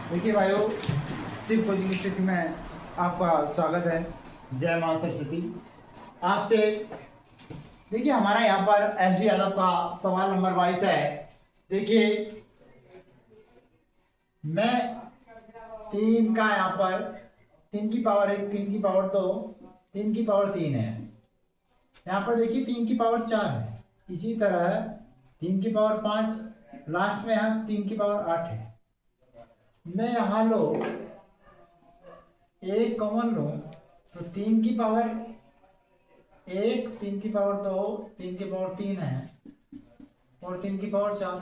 देखिए भाइयों, शिव कोचिंग स्थिति में आपका स्वागत है। जय मां सरस्वती। आपसे देखिए हमारा यहाँ पर एस डी यादव का सवाल नंबर 22 है। देखिए मैं तीन का यहाँ पर 3 की पावर 1, 3 की पावर 2, 3 की पावर 3 है। यहाँ पर देखिए 3 की पावर 4 है। इसी तरह 3 की पावर 5, लास्ट में यहाँ 3 की पावर 8 है। मैं यहाँ लो एक कॉमन लो तो 3 की पावर 1, 3 की पावर 2, 3 की पावर 3 है और 3 की पावर 4।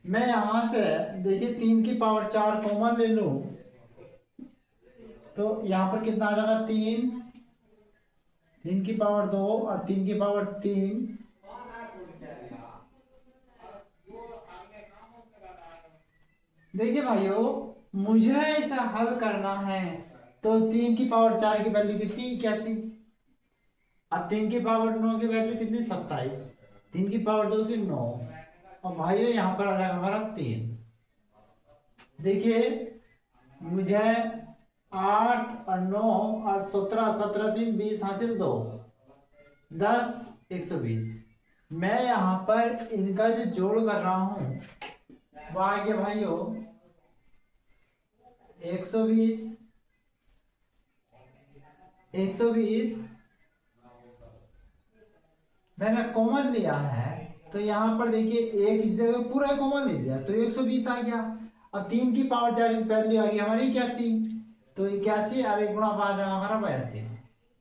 मैं यहां से देखिए 3 की पावर 4 कॉमन ले लूं तो यहां पर कितना आ जाएगा 3, 3 की पावर 2 और 3 की पावर 3। देखिए भाइयों, मुझे ऐसा हल करना है तो 3 की पावर 4 की वैल्यू कितनी 81, अब 3 की पावर 9 की वैल्यू कितनी 27, 3 की पावर 2 की 9 और भाइयों यहाँ पर आ जाएगा हमारा 3। देखिए मुझे 8 और 9 और 17, 17 3 20 हासिल 2, 10 120। मैं यहाँ पर इनका जो जोड़ कर रहा हूं वो आ गया भाइयों 120, 120 मैंने कॉमन लिया है तो यहाँ पर देखिए एक इस जगह पूरा कॉमन ले लिया तो 120 आ गया। अब 3 की पावर 4 की वैल्यू आ गई हमारी 81, तो 81 और 1 गुणा आ जाएगा हमारा 82।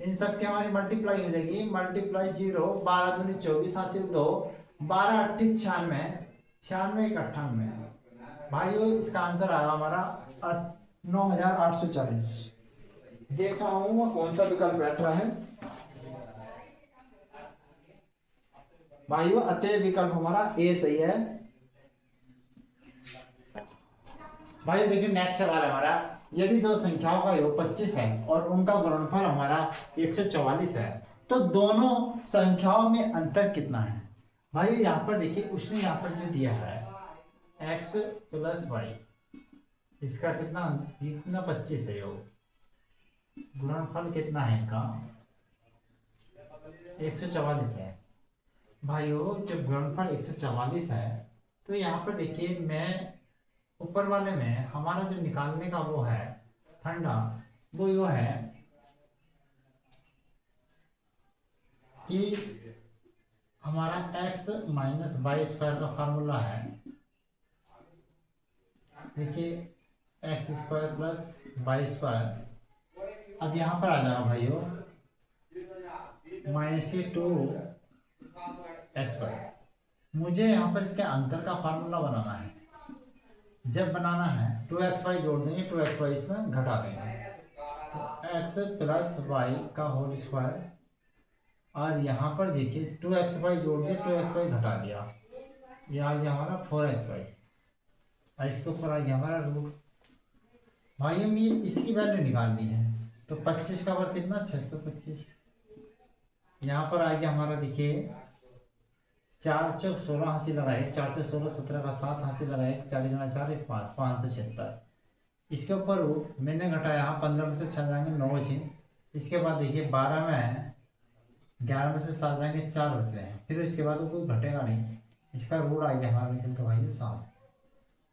इन सब की हमारी मल्टीप्लाई हो जाएगी, मल्टीप्लाई 0, 12 दूनी 24 हासिल 2, 12 8 96, 96 1 98। भाइयों इसका आंसर आया हमारा 9840। देख रहा हूँ कौन सा विकल्प बैठ रहा है। भाइयों अतः विकल्प हमारा ए सही है। भाइयों देखिए नेक्स्ट सवाल है हमारा, यदि दो संख्याओं का योग 25 है और उनका गुणनफल हमारा 144 है तो दोनों संख्याओं में अंतर कितना है। भाइयों यहाँ पर देखिए उसने यहाँ पर जो दिया है x + y, इसका कितना 25 है योग, गुणनफल कितना है इनका 144 है। भाइयों जब गुणनफल 144 है तो यहाँ पर देखिए मैं ऊपर वाले में हमारा जो निकालने का वो है फंडा वो यो है कि हमारा x - y² का फार्मूला है। देखिए x² + y²। अब यहाँ पर आ जाएगा भाइयों -2xy। मुझे यहाँ पर इसके अंतर का फार्मूला बनाना है। जब बनाना है 2xy जोड़ देंगे, 2xy इसमें घटा देंगे तो x + y का होल स्क्वायर, और यहाँ पर देखिए 2xy जोड़ दिया, 2xy घटा दिया, ये आ गया हमारा 4xy और इसके ऊपर आ गया हमारा रूट। भाइयों में इसकी वैल्यू निकालनी है तो 25 का वर्ग कितना 625। यहाँ पर आ गया हमारा देखिए 4 चौक 16 हासिल लगा 1, 4 चौक 16, 17 का 7 हासिल लगा 1, 40 गुणा 4 1 5, 576। इसके ऊपर रूट मैंने घटाया, 15 में से 6 जाएंगे 9 बचे। इसके बाद देखिए 12 में 11 में से 7 जाएंगे 4 बच रहे हैं, फिर इसके बाद वो कोई घटेगा नहीं, इसका रूट आ गया हमारा निकल के भाई 7।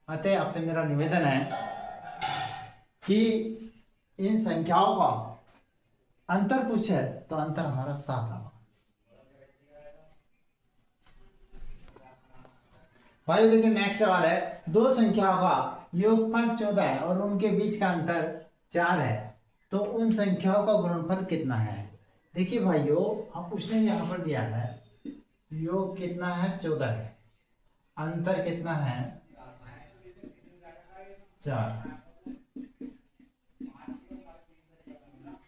अतः आपसे मेरा निवेदन है कि इन संख्याओं का अंतर पूछे तो अंतर हमारा 7 आगा। भाई देखिए नेक्स्ट सवाल है, दो संख्याओं का योगफल 14 है और उनके बीच का अंतर 4 है तो उन संख्याओं का गुणनफल कितना है। देखिए भाइयों हम उसने यहाँ पर दिया है योग कितना है 14 है, अंतर कितना है 4।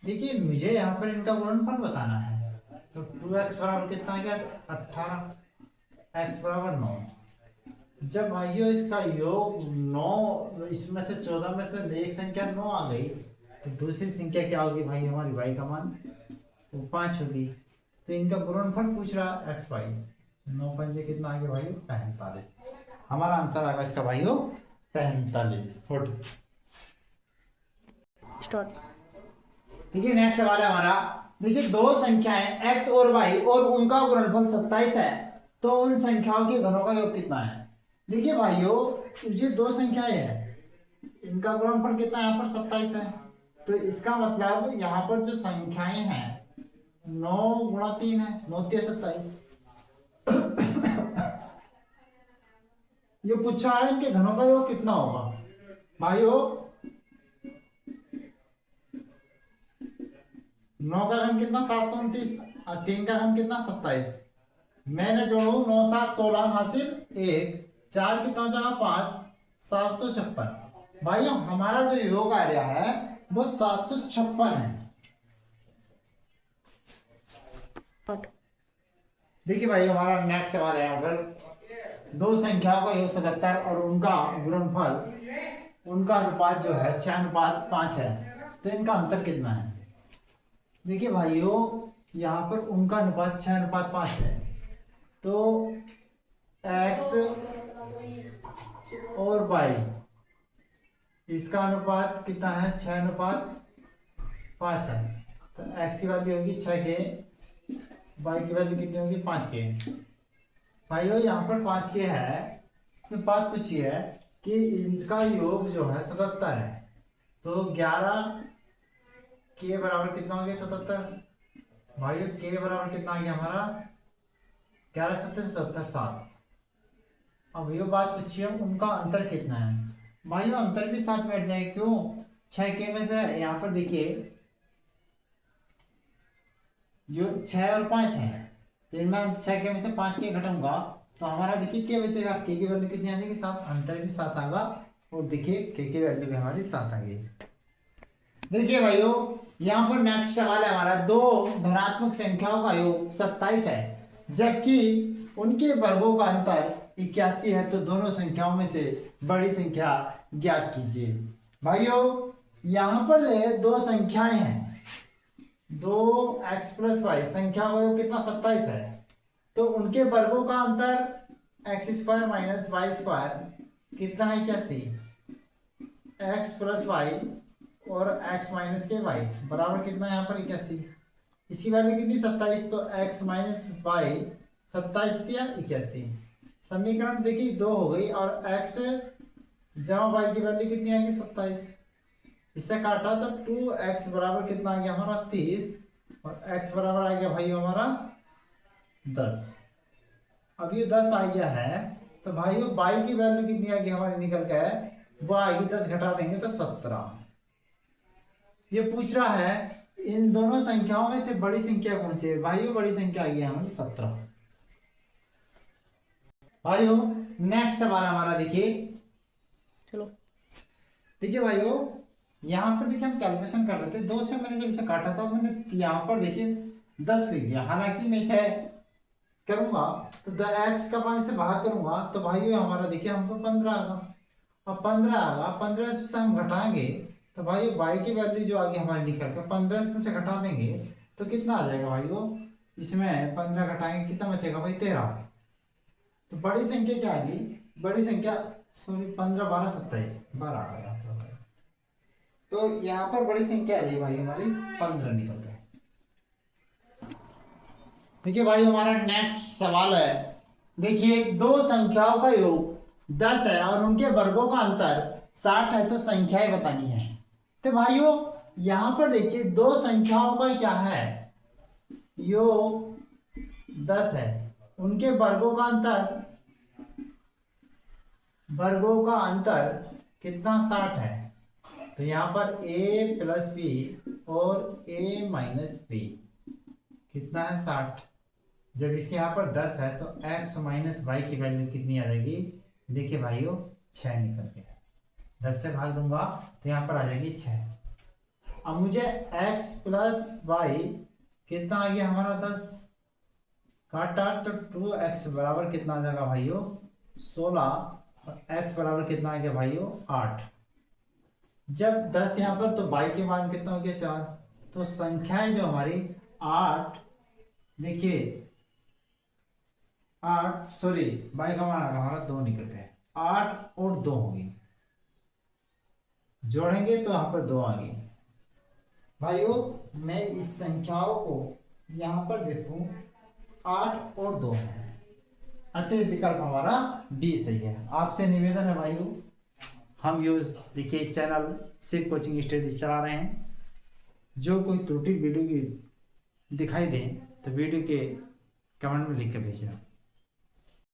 देखिए मुझे यहाँ पर इनका गुणनफल बताना है तो 2x बराबर कितना आ गया 18, x बराबर 9। जब भाइयों इसका योग 9, इसमें से 14 में से एक संख्या 9 आ गई तो दूसरी संख्या क्या होगी भाई हमारी y का मान वो 5 होगी। तो इनका गुणनफल पूछ रहा xy, 9 पंजे कितना आ गया भाई 45। हमारा आंसर आएगा इसका भाइयों 45 40। स्टार्ट। देखिए नेक्स्ट सवाल है हमारा। देखिए दो संख्याएं x और y और उनका गुणनफल 27 है, तो उन संख्याओं के घनों का योग कितना है। देखिए भाइयों, ये दो संख्याएं हैं, इनका गुणनफल कितना है, यहाँ पर 27 है। तो इसका मतलब यहाँ पर जो संख्याएं हैं 9 × 3 है, 9 × 27। ये पूछा है इनके घनों का योग कितना होगा। भाइयों 9 का घन कितना 729 और 3 का घन कितना 27। मैंने जोड़ू 9 7 16 हासिल 1, 4 कितना हो जाएगा 5, 756। भाइयों हमारा जो योग आ रहा है वो 756 है। देखिए भाई हमारा नेक्स्ट सवाल है यहाँ पर। दो संख्याओं का योग 77 और उनका गुणनफल, उनका अनुपात जो है 6:5 है, तो इनका अंतर कितना है। देखिए भाइयों यहाँ पर उनका अनुपात 6:5 है, तो x और y इसका अनुपात कितना है 6:5 है। तो x की वैल्यू होगी 6 के, y की वैल्यू कितनी होगी 5 के। भाइयों यहाँ पर 5 के है, तो बात पूछी है कि इनका योग जो है 77 है, तो 11 के बराबर कितना हो गया 77। भाइयों के बराबर कितना आ गया हमारा 11 7 77 7। अब ये बात पूछिए उनका अंतर कितना है। भाइयों अंतर भी साथ बैठ जाए, क्यों 6 के में से यहाँ पर देखिए जो 6 और 5 है, तो इनमें 6 के में से 5 के घटाऊंगा तो हमारा देखिए के बचेगा, के की वैल्यू कितनी आ जाएगी 7, अंतर भी 7 आएगा और देखिए के की वैल्यू भी हमारी 7 आ गई। देखिए भाइयों यहाँ पर नेक्स्ट सवाल है हमारा। दो धनात्मक संख्याओं का योग 27 है, जबकि उनके वर्गों का अंतर 81 है, तो दोनों संख्याओं में से बड़ी संख्या ज्ञात कीजिए। भाइयों यहाँ पर दो संख्याएं हैं, 2x + y संख्या का योग कितना 27 है, तो उनके वर्गों का अंतर x² - y² कितना है 81। x + y और x - y बराबर कितना है यहाँ पर 81। इसकी वैल्यू कितनी 27, तो x - y 27 दिया 81। समीकरण देखिए 2 हो गई और x जमा y की वैल्यू कितनी आएगी 27। इससे काटा तो 2x बराबर कितना आ गया हमारा 30 और x बराबर आ गया भाई हमारा 10। अब ये 10 आ गया है, तो भाइयों y की वैल्यू कितनी आ गई हमारी निकल के है, वो आएगी 10 घटा देंगे तो 17। ये पूछ रहा है इन दोनों संख्याओं में से बड़ी संख्या कौन सी है। भाइयों बड़ी संख्या आ गई हमारी 17। भाइयों नेक्स्ट सवाल हमारा देखिए। चलो देखिए भाइयों यहाँ पर देखिए हम कैलकुलेशन कर रहे थे, 2 से मैंने जब इसे काटा था मैंने यहाँ पर देखिए 10 लिख दिया, हालांकि मैं इसे करूंगा तो x का 5 से भाग करूंगा तो भाइयों हमारा देखिए हमको 15 आएगा। अब 15 आएगा, 15 से हम घटाएंगे तो भाई y की वैल्यू जो आगे हमारी निकल कर 15 में से घटा देंगे तो कितना आ जाएगा भाइयों, इसमें 15 घटाएंगे कितना बचेगा भाई 13। तो बड़ी संख्या क्या आ गई, बड़ी संख्या सॉरी 15 12 27 12 आ गया। तो यहाँ पर बड़ी संख्या आ जाएगी भाई हमारी 15 निकल गए। देखिए भाई हमारा नेक्स्ट सवाल है। देखिए दो संख्याओं का योग 10 है और उनके वर्गों का अंतर 60 है, तो संख्याएं बतानी है। तो भाइयों यहां पर देखिए दो संख्याओं का क्या है, योग 10 है, उनके वर्गों का अंतर कितना 60 है। तो यहाँ पर a + b और a - b कितना है 60। जब इसके यहाँ पर 10 है तो x - y की वैल्यू कितनी आ जाएगी, देखिए भाइयों 6 निकल के 10 से भाग दूंगा तो यहाँ पर आ जाएगी 6। अब मुझे x + y कितना आ गया हमारा 10, काटा तो 2x बराबर कितना आ जाएगा भाइयों 16 और x बराबर कितना आ गया भाइयों 8। जब 10 यहाँ पर तो y के मान कितना हो गया 4, तो संख्याएं जो हमारी 8 देखिए 8 सॉरी y का मान आ गया हमारा 2 निकल गए, 8 और 2 होगी जोड़ेंगे तो यहाँ पर 2 आ गई। भाइयों मैं इस संख्याओं को यहाँ पर देखूं 8 और 2 है, अतः विकल्प हमारा बी सही है। आपसे निवेदन है भाइयों, हम यूज देखिए चैनल सिर्फ कोचिंग स्टडी चला रहे हैं, जो कोई त्रुटि वीडियो की दिखाई दे तो वीडियो के कमेंट में लिख के भेजना।